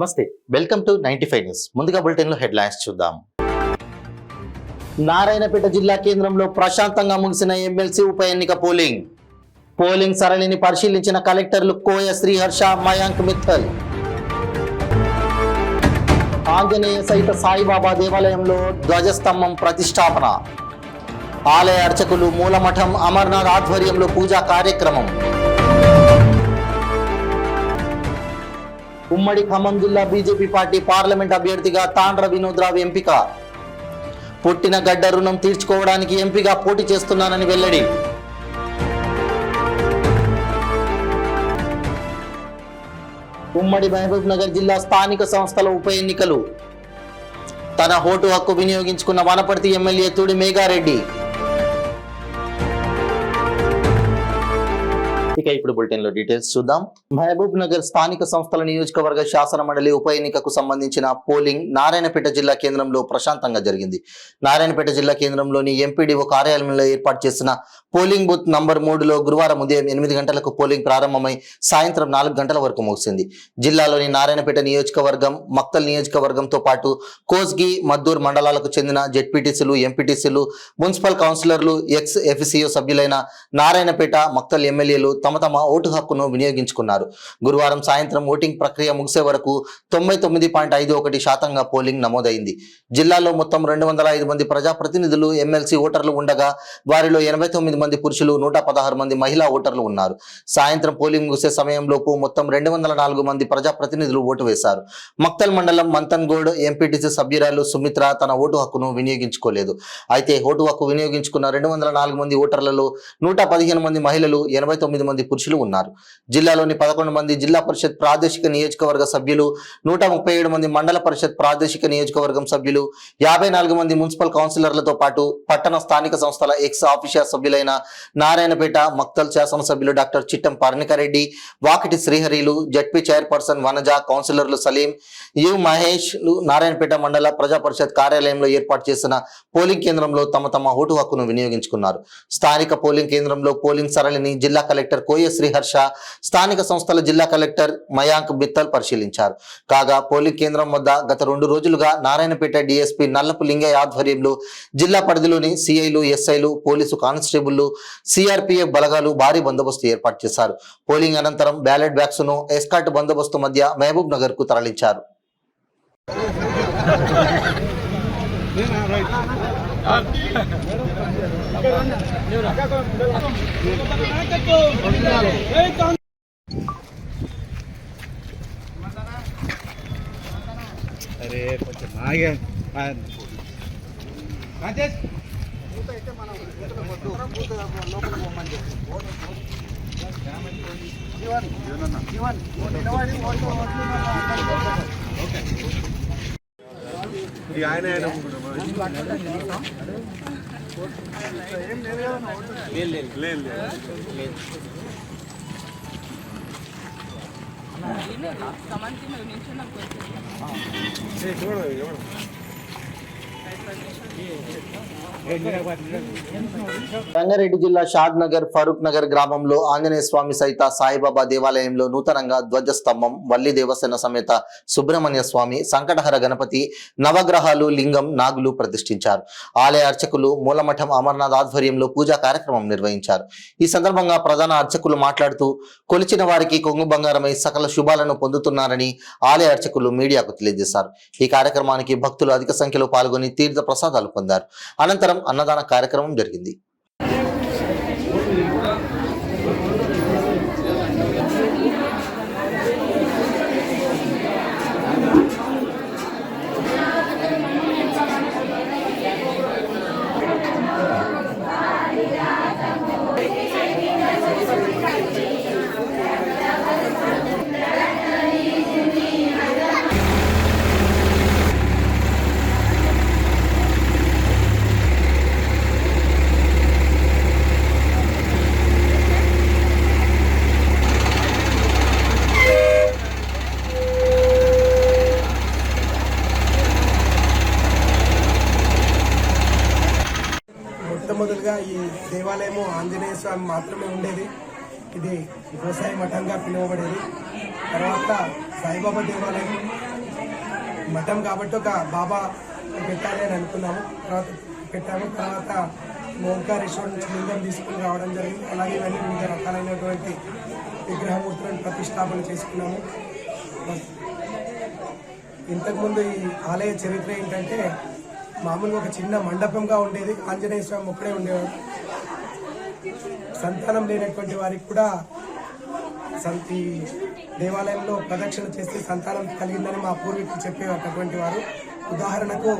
నమస్తే, welcome to 95 news. ముందుగా బులెటిన్లో హెడ్లైన్స్ చూద్దాం. నారాయణపేట జిల్లా కేంద్రంలో ప్రశాంతంగా ముగిసిన ఎమ్మెల్సీ ఉప ఎన్నిక పోలింగ్ సరళిని పరిశీలించిన కలెక్టర్లు కోయ శ్రీహర్ష, మయాంక్ మిత్తల్. ఆంజనేయ సహిత సాయిబాబా దేవాలయంలో ధ్వజస్తంభం ప్రతిష్టాపన. ఆలయ అర్చకులు మూలమఠం అమర్నాథ్ ఆధ్వర్యంలో పూజా కార్యక్రమం. ఉమ్మడి ఖమ్మం జిల్లా బీజేపీ పార్టీ పార్లమెంట్ అభ్యర్థిగా తాండ్ర వినోద్రావు ఎంపిక. పుట్టిన గడ్డ రుణం తీర్చుకోవడానికి ఎంపీగా పోటీ చేస్తున్నానని వెల్లడి. ఉమ్మడి మహబూబ్ నగర్ జిల్లా స్థానిక సంస్థల ఉప ఎన్నికలు. తన ఓటు హక్కు వినియోగించుకున్న వనపర్తి ఎమ్మెల్యే తుడి మేఘారెడ్డి. ఇక ఇప్పుడు బులెటిన్ లో డీటెయిల్స్ చూద్దాం. మహబూబ్ నగర్ స్థానిక సంస్థల నియోజకవర్గ శాసన మండలి ఉప ఎన్నికకు సంబంధించిన పోలింగ్ నారాయణపేట జిల్లా కేంద్రంలో ప్రశాంతంగా జరిగింది. నారాయణపేట జిల్లా కేంద్రంలోని ఎంపీడీఓ కార్యాలయంలో ఏర్పాటు చేసిన పోలింగ్ బూత్ నంబర్ 3లో గురువారం ఉదయం 8 గంటలకు పోలింగ్ ప్రారంభమై సాయంత్రం 4 గంటల వరకు ముగిసింది. జిల్లాలోని నారాయణపేట నియోజకవర్గం, మక్తల్ నియోజకవర్గంతో పాటు కోస్గి, మద్దూర్ మండలాలకు చెందిన జెడ్పీటీసీలు, ఎంపీటీసీలు, మున్సిపల్ కౌన్సిలర్లు, ఎక్స్ ఎఫ్సిఓ సభ్యులైన నారాయణపేట, మక్తల్ ఎమ్మెల్యేలు తమ తమ ఓటు హక్కును వినియోగించుకున్నారు. గురువారం సాయంత్రం ఓటింగ్ ప్రక్రియ ముగిసే వరకు 99.51% పోలింగ్ నమోదైంది. జిల్లాలో మొత్తం 205 మంది ప్రజాప్రతినిధులు, ఎమ్మెల్సీ ఓటర్లు ఉండగా వారిలో 89 మంది పురుషులు, 116 మంది మహిళా ఓటర్లు ఉన్నారు. సాయంత్రం పోలింగ్ ముగిసే సమయంలోపు మొత్తం 204 మంది ప్రజాప్రతినిధులు ఓటు వేశారు. మక్తల్ మండలం మంతన్గోడ్ ఎంపీటీసీ సభ్యురాలు సుమిత్ర తన ఓటు హక్కును వినియోగించుకోలేదు. అయితే ఓటు హక్కు వినియోగించుకున్న 204 మంది ఓటర్లలో 115 మంది మహిళలు, 89 మంది పురుషులు ఉన్నారు. జిల్లాలోని 11 మంది జిల్లా పరిషత్ ప్రాదేశిక నియోజకవర్గ సభ్యులు, 137 మంది మండల పరిషత్ ప్రాదేశిక నియోజకవర్గం సభ్యులు, 54 మంది మున్సిపల్ కౌన్సిలర్లతో పాటు పట్టణ స్థానిక సంస్థల ఎక్స్ ఆఫీషియర్ సభ్యులైన నారాయణపేట, మక్తల్ శాసనసభ్యులు డాక్టర్ చిట్టం పర్ణికారెడ్డి, వాకిటి శ్రీహరిలు, జడ్పీ చైర్పర్సన్ వనజ, కౌన్సిలర్లు సలీం, యు మహేష్ నారాయణపేట మండల ప్రజా పరిషత్ కార్యాలయంలో ఏర్పాటు చేసిన పోలింగ్ కేంద్రంలో తమ తమ ఓటు హక్కును వినియోగించుకున్నారు. స్థానిక పోలింగ్ కేంద్రంలో పోలింగ్ సరళిని జిల్లా కలెక్టర్ కోయ శ్రీహర్ష, స్థానిక సంస్థల జిల్లా కలెక్టర్ మయాంక్ మిత్తల్ పరిశీలించారు. కాగా పోలింగ్ కేంద్రం వద్ద గత 2 రోజులుగా నారాయణపేట డీఎస్పీ నల్లపు లింగయ్య ఆధ్వర్యంలో జిల్లా పరిధిలోని సిఐలు, ఎస్ఐలు, పోలీసు కానిస్టేబుళ్లు, సిఆర్పీఎఫ్ బలగాలు భారీ బందోబస్తు ఏర్పాటు చేశారు. పోలింగ్ అనంతరం బ్యాలెట్ బ్యాగ్స్ ను ఎస్కార్ట్ బందోబస్తు మధ్య మహబూబ్ నగర్ కు తరలించారు. అరే కొంచెం ఆగే ఆయన రంగారెడ్డి జిల్లా షాద్ నగర్, ఫరూక్ నగర్ గ్రామంలో ఆంజనేయ స్వామి సహిత సాయిబాబా దేవాలయంలో నూతనంగా ధ్వజస్తంభం, వల్లి దేవసేన సమేత సుబ్రహ్మణ్య స్వామి, సంకటహర గణపతి, నవగ్రహాలు, లింగం, నాగులు ప్రతిష్ఠించారు. ఆలయ అర్చకులు మూలమఠం అమర్నాథ్ ఆధ్వర్యంలో పూజా కార్యక్రమం నిర్వహించారు. ఈ సందర్భంగా ప్రధాన అర్చకులు మాట్లాడుతూ కొలిచిన వారికి కొంగు బంగారమై సకల శుభాలను పొందుతున్నారని ఆలయ అర్చకులు మీడియాకు తెలియజేశారు. ఈ కార్యక్రమానికి భక్తులు అధిక సంఖ్యలో పాల్గొని తీర్థ ప్రసాదాలు పొందారు. అనంతరం అన్నదాన కార్యక్రమం జరిగింది. మొట్టమొదటిగా ఈ దేవాలయము ఆంజనేయ స్వామి మాత్రమే ఉండేది. ఇది గోసాయి మఠంగా పిలువబడేది. తర్వాత సాయిబాబా దేవాలయం, మఠం కాబట్టి ఒక బాబా పెట్టాలి అని అనుకున్నాము. తర్వాత ఓంకారేశ్వరం నుంచి లింగం తీసుకుని రావడం జరిగింది. అలాగే ఇవన్నీ వివిధ రకాలైనటువంటి విగ్రహమూర్తులను ప్రతిష్టాపన చేసుకున్నాము. ఇంతకుముందు ఈ ఆలయ చరిత్ర ఏంటంటే మామూలుగా ఒక చిన్న మండపంగా ఉండేది. ఆంజనేయ స్వామి ఒక్కడే ఉండేవారు. సంతానం లేనటువంటి వారికి కూడా ఈ దేవాలయంలో ప్రదక్షిణ చేస్తే సంతానం కలిగిందని మా పూర్వీకులు చెప్పేటటువంటి వారు. ఉదాహరణకు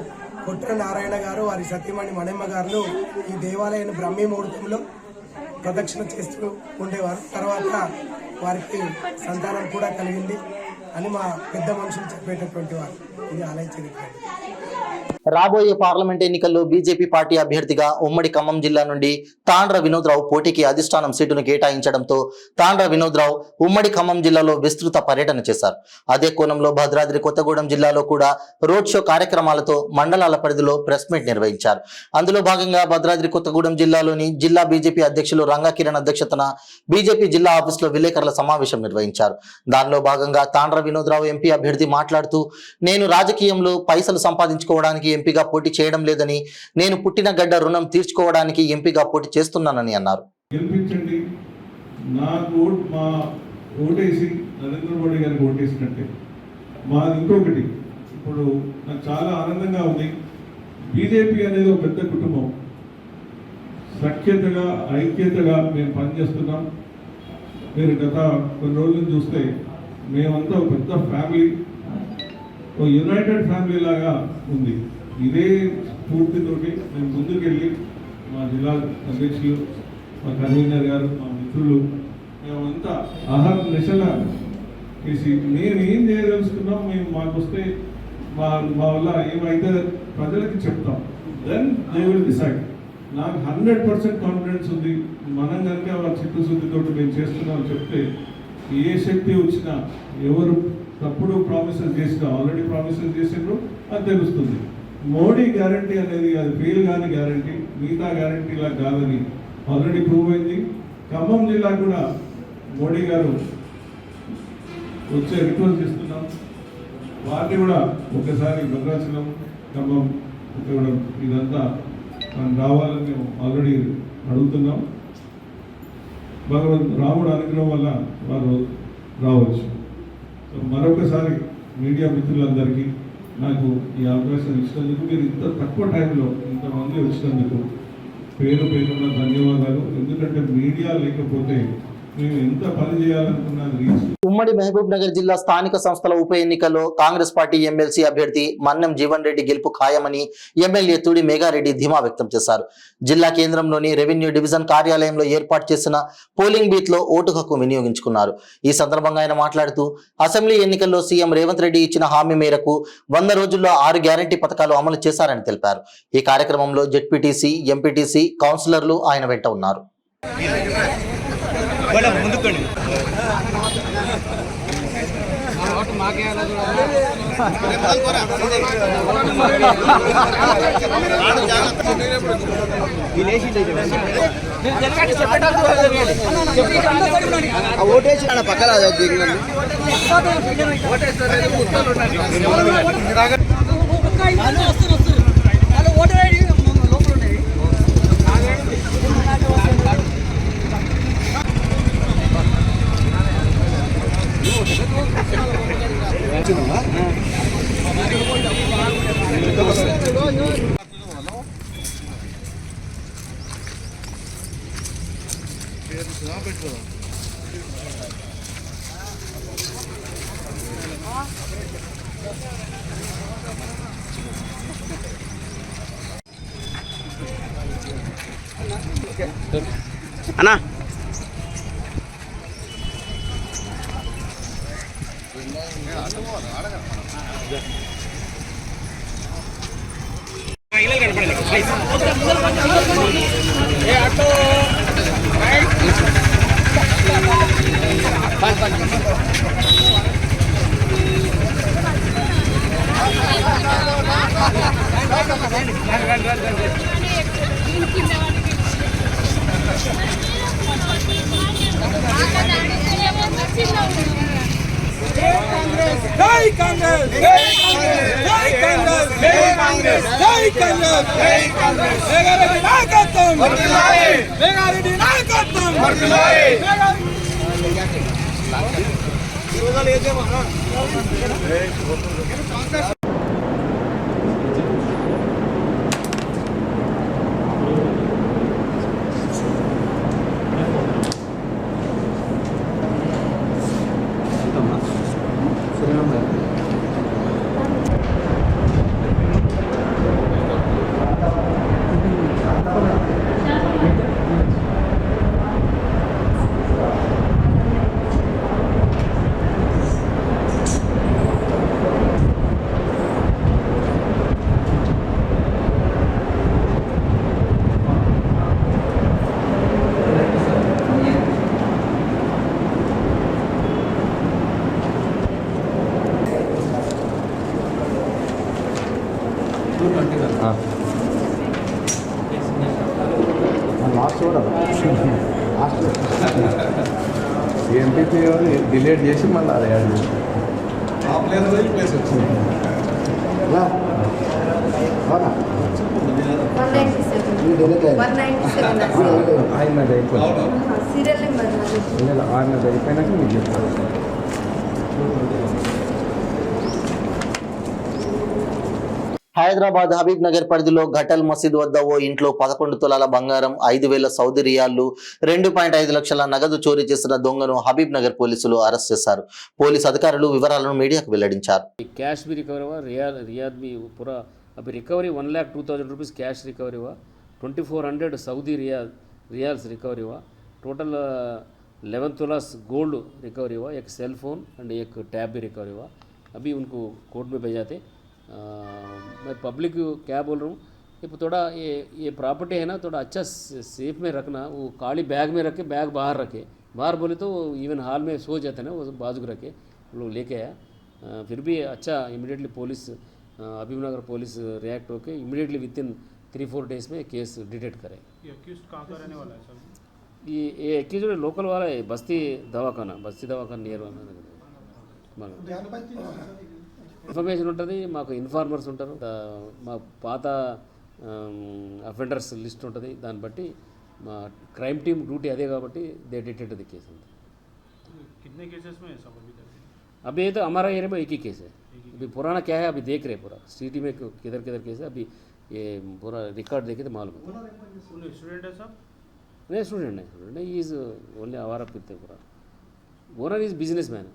కొట్ర నారాయణ గారు వారి సతీమణి మణెమ్మ గారు ఈ దేవాలయం బ్రహ్మీ ముహూర్తంలో ప్రదక్షిణ చేస్తూ ఉండేవారు. తర్వాత వారికి సంతానం కూడా కలిగింది అని మా పెద్ద మనుషులు చెప్పేటటువంటి వారు. ఇది ఆలయ చరిత్ర. రాబోయే పార్లమెంట్ ఎన్నికల్లో బీజేపీ పార్టీ అభ్యర్థిగా ఉమ్మడి ఖమ్మం జిల్లా నుండి తాండ్ర వినోద్రావు పోటీకి అధిష్టానం సీటును కేటాయించడంతో తాండ్ర వినోద్రావు ఉమ్మడి ఖమ్మం జిల్లాలో విస్తృత పర్యటన చేశారు. అదే కోణంలో భద్రాద్రి కొత్తగూడెం జిల్లాలో కూడా రోడ్ షో కార్యక్రమాలతో మండలాల పరిధిలో ప్రెస్ మీట్ నిర్వహించారు. అందులో భాగంగా భద్రాద్రి కొత్తగూడెం జిల్లాలోని జిల్లా బీజేపీ అధ్యక్షులు రంగా కిరణ్ అధ్యక్షతన బీజేపీ జిల్లా ఆఫీసులో విలేకరుల సమావేశం నిర్వహించారు. దానిలో భాగంగా తాండ్ర వినోద్రావు ఎంపీ అభ్యర్థి మాట్లాడుతూ, నేను రాజకీయంలో పైసలు సంపాదించుకోవడానికి ఎంపీగా పోటీ చేయడం లేదని, నేను పుట్టిన గడ్డ రుణం తీర్చుకోవడానికి ఎంపీగా పోటీ చేస్తున్నానని అన్నారు. గెలిపించండి, నాకు మా ఓటేసి నరేంద్ర మోడీ గారికి ఓటేసినట్టే. మా ఇంకొకటి ఇప్పుడు నాకు చాలా ఆనందంగా ఉంది. బీజేపీ అనేది ఒక పెద్ద కుటుంబం, సఖ్యతగా ఐక్యతగా మేము పనిచేస్తున్నాం. మీరు గత కొన్ని రోజులు చూస్తే మేమంతా ఒక పెద్ద ఫ్యామిలీ, ఒక యునైటెడ్ ఫ్యామిలీ లాగా ఉంది. ఇదే స్ఫూర్తితోటి మేము ముందుకెళ్ళి మా జిల్లా అధ్యక్షులు, మా కన్వీనర్ గారు, మా మిత్రులు మేమంతా ఆహార నిశగా చేసి మేము ఏం చేయదలుచుకున్నాం, మేము మాకు వస్తే మా వల్ల ఏమైతే ప్రజలకి చెప్తాం. Then they will decide. నాకు 100% కాన్ఫిడెన్స్ ఉంది. మనం కనుక వాళ్ళ చిత్తశుద్ధితో మేము చేస్తున్నాం చెప్తే ఏ శక్తి వచ్చినా, ఎవరు తప్పుడు ప్రామిసెస్ చేసినా, ఆల్రెడీ ప్రామిసెస్ చేసినారు అది తెలుస్తుంది. మోడీ గ్యారంటీ అనేది అది ఫెయిల్ కాని గ్యారంటీ, మిగతా గ్యారంటీలా కాదని ఆల్రెడీ ప్రూవ్ అయింది. ఖమ్మం జిల్లా కూడా మోడీ గారు వచ్చే రిక్వెస్ట్ చేస్తున్నాం. వాటిని కూడా ఒకసారి భద్రాచలం, ఖమ్మం కూడా ఇదంతా మనం రావాలని మేము ఆల్రెడీ అడుగుతున్నాం. రాముడు అనుగ్రహం వల్ల వారు రావచ్చు. సో మరొకసారి మీడియా మిత్రులందరికీ నాకు ఈ అవకాశం ఇచ్చినందుకు, మీరు ఇంత తక్కువ టైంలో ఇంతమంది వచ్చినందుకు పేరున ధన్యవాదాలు. ఎందుకంటే మీడియా లేకపోతే మేము ఎంత పని చేయాలనుకున్నది. ఉమ్మడి మహబూబ్ నగర్ జిల్లా స్థానిక సంస్థల ఉప ఎన్నికల్లో కాంగ్రెస్ పార్టీ ఎమ్మెల్సీ అభ్యర్థి మన్నెం జీవన్ రెడ్డి గెలుపు ఖాయమని ఎమ్మెల్యే తుడి మేఘారెడ్డి ధీమా వ్యక్తం చేశారు. జిల్లా కేంద్రంలోని రెవెన్యూ డివిజన్ కార్యాలయంలో ఏర్పాటు చేసిన పోలింగ్ బూత్ లో ఓటు హక్కు వినియోగించుకున్నారు. ఈ సందర్భంగా ఆయన మాట్లాడుతూ, అసెంబ్లీ ఎన్నికల్లో సీఎం రేవంత్ రెడ్డి ఇచ్చిన హామీ మేరకు 100 రోజుల్లో 6 గ్యారంటీ పథకాలు అమలు చేశారని తెలిపారు. ఈ కార్యక్రమంలో జెడ్పీటీసీ, ఎంపీటీసీ, కౌన్సిలర్లు ఆయన వెంట ఉన్నారు. ఓటేసి పక్కన అన్నా కాంగ్రెస్ ఎంపీపీ డిలేట్ చేసి మళ్ళీ అది యాడ్ చేసి ఆ ప్లేస్ పోయి ప్లేస్ వచ్చింది. 197 ఆయనది అయిపోయింది. సీరియల్ నెంబర్ ఆయనది అయిపోయినాక మీకు చెప్తాను. హైదరాబాద్ హబీబ్ నగర్ పరిధిలో ఘటల్ మసీద్ వద్ద ఓ ఇంట్లో 11 తులాల బంగారం, 5,000 సౌదీ రియాళ్లు, 2.5 లక్షల నగదు చోరీ చేసిన దొంగను హబీబ్ నగర్ పోలీసులు అరెస్ట్ చేశారు. పోలీసు అధికారులు వివరాలను మీడియాకు వెల్లడించారు. कैश भी रिकवर हुआ, रियाद भी पूरा अभी रिकवरी 1,02,000 रुपीज़ कैश रिकवरी हुआ, 2,400 सऊदी रियाल्स रिकवरी हुआ, टोटल 11 तोलास गोल्ड रिकवरी हुआ, एक सेल फोन एंड एक टैब भी रिकवरी हुआ. अभी उनको कोर्ट में भेजाते. मैं पब्लिक क्या बोल रहा हूँ कि थोड़ा ये प्रॉपर्टी है ना, थोड़ा अच्छा सेफ में रखना. वो काली बैग में रखे, बैग बाहर रखे. बाहर बोले तो इवन हाल में सो जाते हैं ना, वो बाजू रखे लोग लेके आया. फिर भी अच्छा इमीडिएटली पुलिस हबीब नगर पुलिस रिएक्ट होकर इमीडिएटली विद इन 3-4 डेज में केस डिटेक्ट करे. ये अक्यूज्ड कहाँ का रहने वाला है सर? ये अक्यूज्ड लोकल वाला है, बस्ती दवाखाना नियर ఇన్ఫర్మేషన్ ఉంటుంది. మాకు ఇన్ఫార్మర్స్ ఉంటారు, మా పాత అఫెండర్స్ లిస్ట్ ఉంటుంది. దాన్ని బట్టి మా క్రైమ్ టీమ్ డ్యూటీ అదే కాబట్టి దే डिटेक्ट द केस. कितने केसेस में है सब अभी तक? अभी तो हमारा एरिया में एक ही केस है. अभी पुराना क्या है अभी देख रहे पूरा सिटी में किधर केस है. अभी ये पूरा रिकॉर्ड देखे तो मालूम है. स्टूडेंट है सब? नहीं स्टूडेंट नहीं, इज ओनली आवारा फिरते पूरा. Owner is businessman.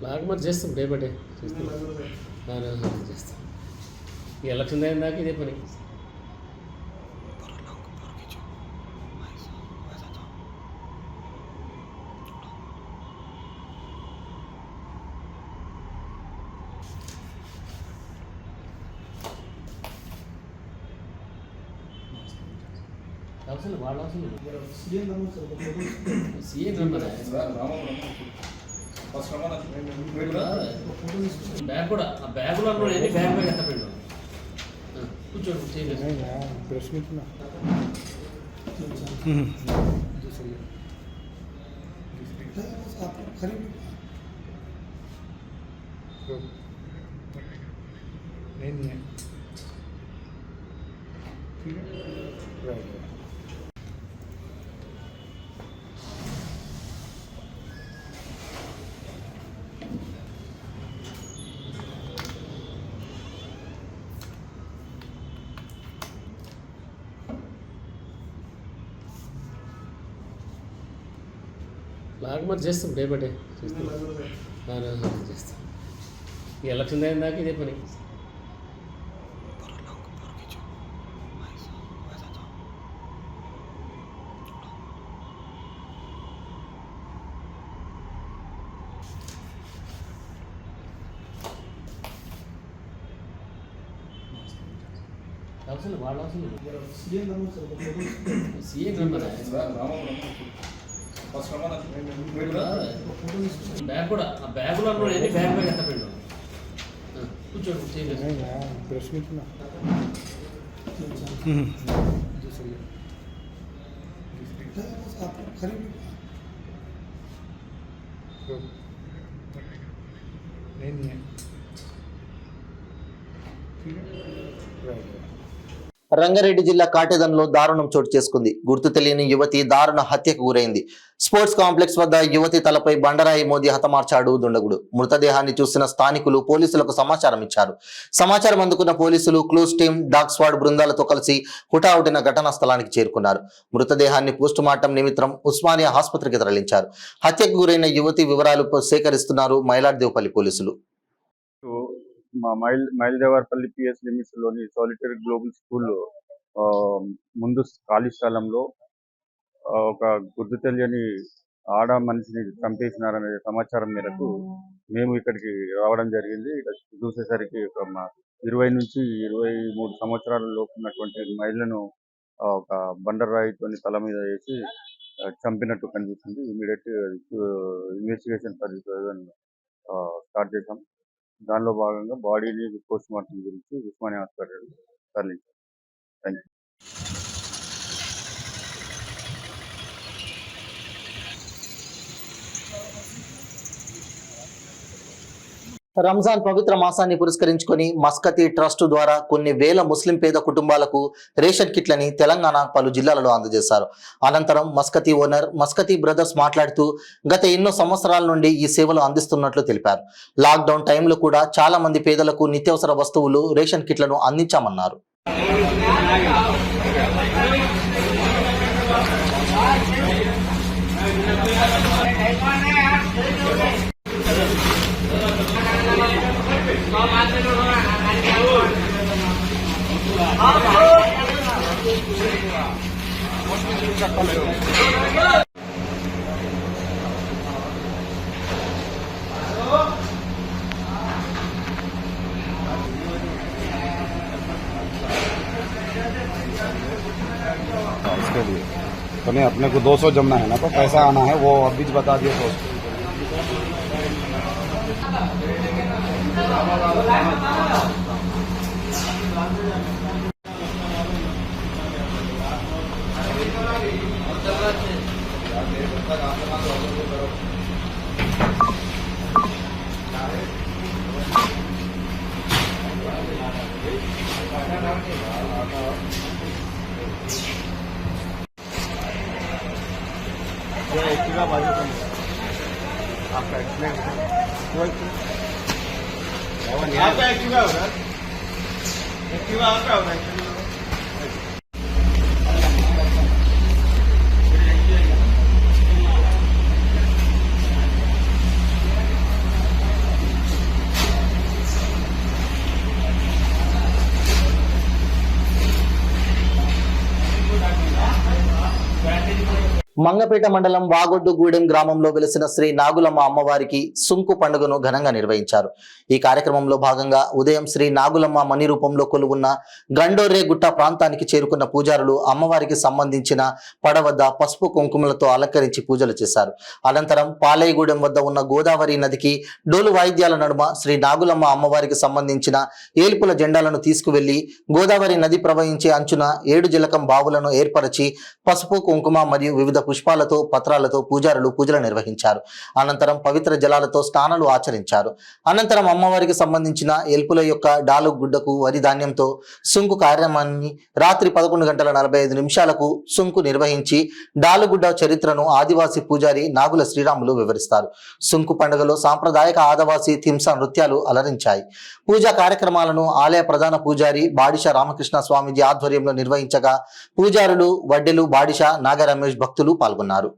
లాగ్ మరి చేస్తాం డే బై డే చేస్తాం. చేస్తాం. ఈ ఎలక్షన్ అయిన దాకా ఇదే పని. అవసరం వాళ్ళ అవసరం సీఎం రమ్మన్నా బ్యాగ్ కూడా ఆ బ్యాగులో ఎన్ని బ్యాగ్ బ్యాగ్ ఎంత పెట్టు కూర్చోండి. లాగ్ మరి చేస్తాం డే బై డే చేస్తాం. చేస్తాం. ఈ ఎలక్షన్ అయిన దాకా ఇదే పని. బ్యాగ్ కూడా ఆ బ్యాగులో ఎన్ని బ్యాగ్ ఎంత పెట్టు కూర్చోండి. రంగారెడ్డి జిల్లా కాటేదన్లో దారుణం చోటు చేసుకుంది. గుర్తు తెలియని యువతి దారుణ హత్యకు గురైంది. స్పోర్ట్స్ కాంప్లెక్స్ వద్ద యువతి తలపై బండరాయి మోదీ హతమార్చాడు దుండగుడు. మృతదేహాన్ని చూసిన స్థానికులు పోలీసులకు సమాచారం ఇచ్చారు. సమాచారం అందుకున్న పోలీసులు క్లూస్ టీం, డాగ్ స్క్వాడ్ బృందాలతో కలిసి హుటాహుటిన ఘటనా స్థలానికి చేరుకున్నారు. మృతదేహాన్ని పోస్టుమార్టం నిమిత్తం ఉస్మానియా ఆసుపత్రికి తరలించారు. హత్యకు గురైన యువతి వివరాలు సేకరిస్తున్నారు మైలాడ్దేవపల్లి పోలీసులు. మా మైల్దేవర్పల్లి పిఎస్ లిమిట్స్ లోని సాలిటరీ గ్లోబల్ స్కూల్ ముందు ఖాళీ స్థలంలో ఒక గుర్తు తెలియని ఆడ మనిషిని చంపేసినారనే సమాచారం మేరకు మేము ఇక్కడికి రావడం జరిగింది. ఇక్కడ చూసేసరికి ఒక 20 నుంచి 23 సంవత్సరాల లోపు ఉన్నటువంటి మహిళను ఒక బండరాయితో తల మీద వేసి చంపినట్టు కనిపిస్తుంది. ఇమీడియట్ ఇన్వెస్టిగేషన్ స్టార్ట్ చేశాం. దానిలో భాగంగా బాడీని పోస్ట్ మార్టం గురించి ఉస్మానియా హాస్పిటల్ తరలించాం. Thank you. రంజాన్ పవిత్ర మాసాన్ని పురస్కరించుకొని మస్కతి ట్రస్ట్ ద్వారా కొన్ని వేల ముస్లిం పేద కుటుంబాలకు రేషన్ కిట్లని తెలంగాణ పలు జిల్లాలలో అందజేశారు. అనంతరం మస్కతి ఓనర్ మస్కతి బ్రదర్స్ మాట్లాడుతూ గత ఎన్నో సంవత్సరాల నుండి ఈ సేవలు అందిస్తున్నట్లు తెలిపారు. లాక్డౌన్ టైంలో కూడా చాలా మంది పేదలకు నిత్యావసర వస్తువులు, రేషన్ కిట్లను అందించామన్నారు. इसके लिए तो नहीं, अपने को 200 जमना है ना, तो पैसा आना है, वो अभी बता दिए तो आपका एक्सीडेंट आपका एक्टिवा होगा, एक्टिवा आपका होगा। మంగపేట మండలం వాగొడ్డుగూడెం గ్రామంలో వెలిసిన శ్రీ నాగులమ్మ అమ్మవారికి సుంకు పండుగను ఘనంగా నిర్వహించారు. ఈ కార్యక్రమంలో భాగంగా ఉదయం శ్రీ నాగులమ్మ మణి రూపంలో కొలువున్న గండోర్రే గుట్ట ప్రాంతానికి చేరుకున్న పూజారులు అమ్మవారికి సంబంధించిన పడవద్ద పసుపు కుంకుమలతో అలంకరించి పూజలు చేశారు. అనంతరం పాలయగూడెం వద్ద ఉన్న గోదావరి నదికి డోలు వాయిద్యాల నడుమ శ్రీ నాగులమ్మ అమ్మవారికి సంబంధించిన ఏల్పుల జెండాలను తీసుకువెళ్లి గోదావరి నది ప్రవహించే అంచున 7 జలకం బావులను ఏర్పరిచి పసుపు కుంకుమ మరియు వివిధ పుష్పాలతో పత్రాలతో పూజారులు పూజలు నిర్వహించారు. అనంతరం పవిత్ర జలాలతో స్నానాలు ఆచరించారు. అనంతరం అమ్మవారికి సంబంధించిన ఎల్పుల యొక్క డాలు గుడ్డకు వరి ధాన్యంతో సుంకు కార్యక్రమాన్ని రాత్రి 11:45 సుంకు నిర్వహించి డాలుగుడ్డ చరిత్రను ఆదివాసీ పూజారి నాగుల శ్రీరాములు వివరిస్తారు. సుంకు పండుగలో సాంప్రదాయక ఆదివాసీ థింసా నృత్యాలు అలరించాయి. పూజా కార్యక్రమాలను ఆలయ ప్రధాన పూజారి బాడిష రామకృష్ణ స్వామీజీ ఆధ్వర్యంలో నిర్వహించగా పూజారులు వడ్డెలు బాడిష నాగ రమేష్ భక్తులు పాల్గొన్నారు.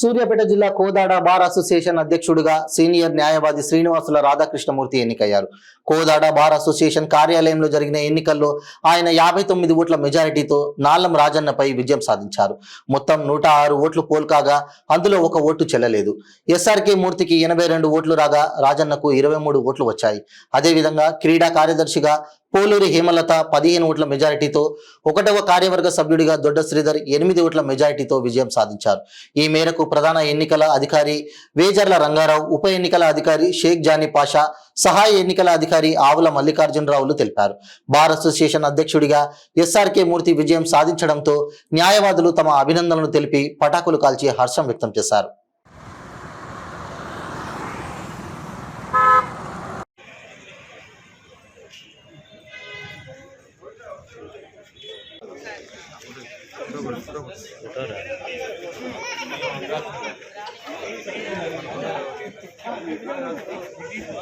సూర్యాపేట జిల్లా కోదాడ బార్ అసోసియేషన్ అధ్యక్షుడిగా సీనియర్ న్యాయవాది శ్రీనివాసుల రాధాకృష్ణమూర్తి ఎన్నికయ్యారు. కోదాడ బార్ అసోసియేషన్ కార్యాలయంలో జరిగిన ఎన్నికల్లో ఆయన 59 ఓట్ల మెజారిటీతో నాలం రాజన్నపై విజయం సాధించారు. మొత్తం 106 ఓట్లు పోల్ కాగా అందులో 1 ఓటు చెల్లలేదు. ఎస్ఆర్కే మూర్తికి 82 ఓట్లు రాగా రాజన్నకు 23 ఓట్లు వచ్చాయి. అదేవిధంగా క్రీడా కార్యదర్శిగా పోలూరి హేమలత 15 ఓట్ల మెజారిటీతో, 1వ కార్యవర్గ సభ్యుడిగా దొడ్డ శ్రీధర్ 8 ఓట్ల మెజారిటీతో విజయం సాధించారు. ఈ మేరకు ప్రధాన ఎన్నికల అధికారి వేజర్ల రంగారావు, ఉప ఎన్నికల అధికారి షేక్ జానీ పాషా, సహాయ ఎన్నికల అధికారి ఆవుల మల్లికార్జునరావులు తెలిపారు. బార్ అసోసియేషన్ అధ్యక్షుడిగా ఎస్ఆర్కే మూర్తి విజయం సాధించడంతో న్యాయవాదులు తమ అభినందనలు తెలిపి పటాకులు కాల్చి హర్షం వ్యక్తం చేశారు.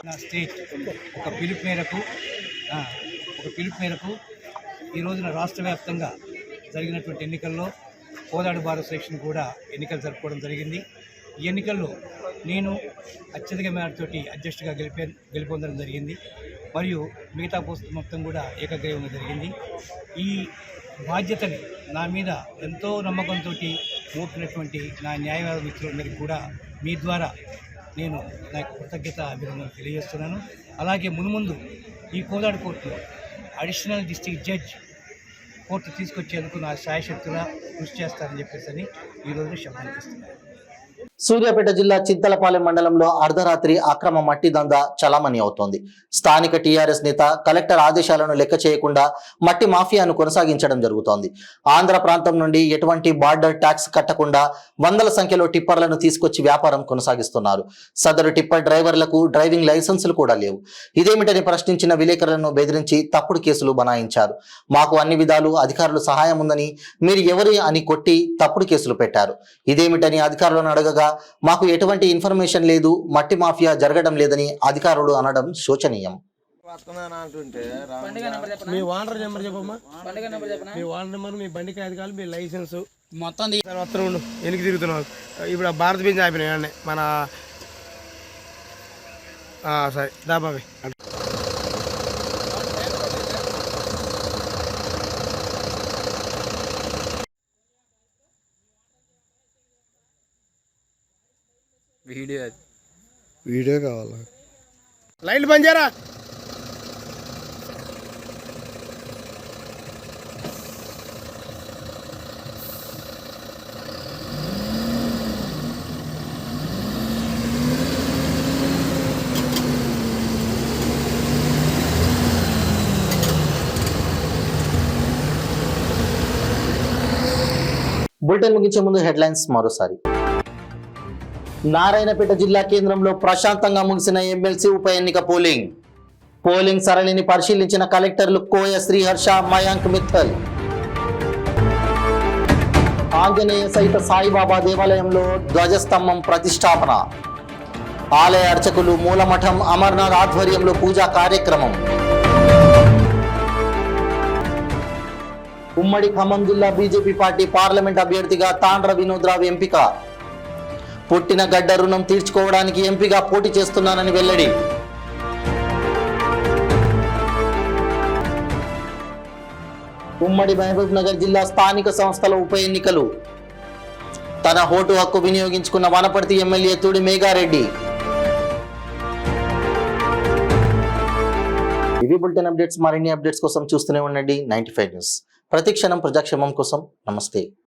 నా స్టేట్ ఒక పిలుపు మేరకు ఈ రోజున రాష్ట్ర వ్యాప్తంగా జరిగినటువంటి ఎన్నికల్లో కోదాడ బార్ అసోసియేషన్ కూడా ఎన్నికలు జరుపుకోవడం జరిగింది. ఈ ఎన్నికల్లో నేను అత్యధిక మేరతోటి అధ్యక్షుడిగా గెలుపొందడం జరిగింది. మరియు మిగతా పోస్టులు మొత్తం కూడా ఏకగ్రీవంగా జరిగింది. ఈ బాధ్యతని నా మీద ఎంతో నమ్మకంతో మోపినటువంటి నా న్యాయవాద మిత్రులందరికీ కూడా మీ ద్వారా నేను నాకు కృతజ్ఞత అభినందనలు తెలియజేస్తున్నాను. అలాగే మున్ముందు ఈ కోదాడ కోర్టులో అడిషనల్ డిస్ట్రిక్ట్ జడ్జ్ కోర్టు తీసుకొచ్చేందుకు నా శాయశక్తులా కృషి చేస్తానని చెప్పేసి ఈరోజు శపథం చేస్తున్నాను. సూర్యాపేట జిల్లా చింతలపాలెం మండలంలో అర్ధరాత్రి అక్రమ మట్టి దందా చలామణి అవుతోంది. స్థానిక టీఆర్ఎస్ నేత కలెక్టర్ ఆదేశాలను లెక్క చేయకుండా మట్టి మాఫియాను కొనసాగించడం జరుగుతోంది. ఆంధ్ర ప్రాంతం నుండి ఎటువంటి బార్డర్ ట్యాక్స్ కట్టకుండా వందల సంఖ్యలో టిప్పర్లను తీసుకొచ్చి వ్యాపారం కొనసాగిస్తున్నారు. సదరు టిప్పర్ డ్రైవర్లకు డ్రైవింగ్ లైసెన్సులు కూడా లేవు. ఇదేమిటని ప్రశ్నించిన విలేకరులను బెదిరించి తప్పుడు కేసులు బనాయించారు. మాకు అన్ని విధాలు అధికారులు సహాయం ఉందని మీరు ఎవరి అని కొట్టి తప్పుడు కేసులు పెట్టారు. ఇదేమిటని అధికారులను అడగగా మాకు ఎటువంటి ఇన్ఫర్మేషన్ లేదు, మట్టి మాఫియా జరగడం లేదని అధికారులు అనడం శోచనీయం. మీ ఓనర్ నెంబర్ చెప్పమ్మా. మీ ఓనర్ నెంబర్, మీ బండికి అధికారులు, మీ లైసెన్స్ మొత్తం ఎనికి తిరుగుతున్నావు. ఇప్పుడు భారత బీచ్ ఆపినాయి మన సరే దాబాబీ. వీడియో కావాలా? లైట్లు బంద్ చేయరా. బులెటిన్ ముగించే ముందు హెడ్లైన్స్ మరోసారి. నారాయణపేట జిల్లా కేంద్రంలో ప్రశాంతంగా ముగిసిన ఎమ్మెల్సీ ఉప ఎన్నిక పోలింగ్ సరళిని పరిశీలించిన కలెక్టర్లు కోయ శ్రీహర్ష, మయాంక్ మిత్తల్. ఆంజనేయ సహిత సాయిబాబా దేవాలయంలో ధ్వజస్తంభం ప్రతిష్టాపన. ఆలయ అర్చకులు మూలమఠం అమర్నాథ్ ఆధ్వర్యంలో పూజా కార్యక్రమం. ఉమ్మడి ఖమ్మం జిల్లా బీజేపీ పార్టీ పార్లమెంట్ అభ్యర్థిగా తాండ్ర వినోద్రావు ఎంపిక. పుట్టిన గడ్డ రుణం తీర్చుకోవడానికి ఎంపీగా పోటీ చేస్తున్నానని వెల్లడి. ఉమ్మడి మహబూబ్ నగర్ జిల్లా స్థానిక సంస్థల ఉప ఎన్నికలు. తన ఓటు హక్కు వినియోగించుకున్న వనపర్తి ఎమ్మెల్యే తుడి మేఘారెడ్డి. ఇవి బులెటిన్ అప్డేట్స్. మరిన్ని అప్డేట్స్ కోసం చూస్తూనే ఉండండి 95 న్యూస్. ప్రతిక్షణం ప్రజాక్షేమం కోసం. నమస్తే.